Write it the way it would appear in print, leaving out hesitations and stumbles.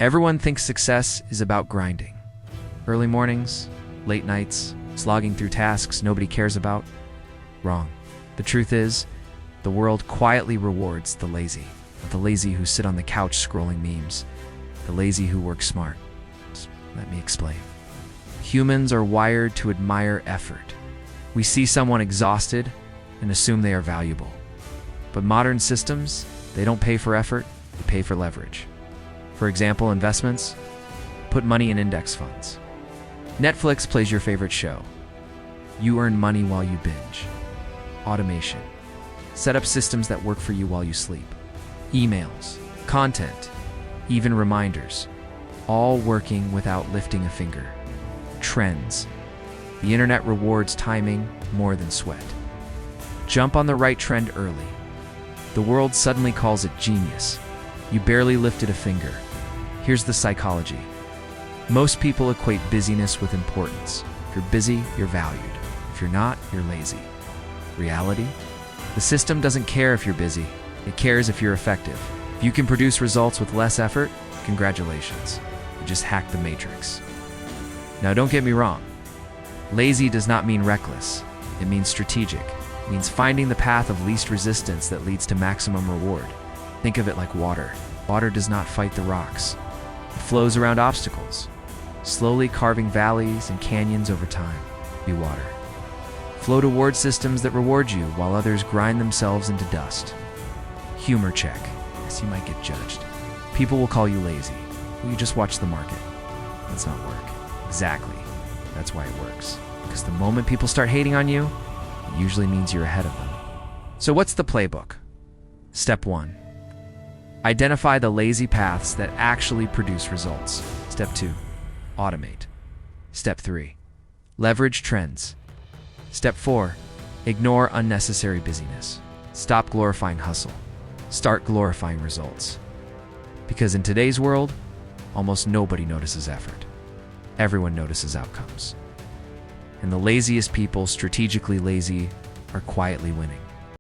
Everyone thinks success is about grinding. Early mornings, late nights, slogging through tasks nobody cares about. Wrong. The truth is, the world quietly rewards the lazy. The lazy who sit on the couch scrolling memes. The lazy who work smart. Let me explain. Humans are wired to admire effort. We see someone exhausted and assume they are valuable. But modern systems, they don't pay for effort, they pay for leverage. For example, investments, put money in index funds. Netflix plays your favorite show. You earn money while you binge. Automation. Set up systems that work for you while you sleep. Emails, content, even reminders, all working without lifting a finger. Trends. The internet rewards timing more than sweat. Jump on the right trend early. The world suddenly calls it genius. You barely lifted a finger. Here's the psychology. Most people equate busyness with importance. If you're busy, you're valued. If you're not, you're lazy. Reality? The system doesn't care if you're busy. It cares if you're effective. If you can produce results with less effort, congratulations. You just hacked the matrix. Now don't get me wrong. Lazy does not mean reckless. It means strategic. It means finding the path of least resistance that leads to maximum reward. Think of it like water. Water does not fight the rocks. It flows around obstacles, slowly carving valleys and canyons over time. Be water. Flow toward systems that reward you while others grind themselves into dust. Humor check. Yes, you might get judged. People will call you lazy. Well, you just watch the market. That's not work. Exactly. That's why it works. Because the moment people start hating on you, it usually means you're ahead of them. So what's the playbook? Step 1. Identify the lazy paths that actually produce results. Step 2. Automate. Step 3. Leverage trends. Step 4. Ignore unnecessary busyness. Stop glorifying hustle. Start glorifying results. Because in today's world, almost nobody notices effort. Everyone notices outcomes. And the laziest people, strategically lazy, are quietly winning.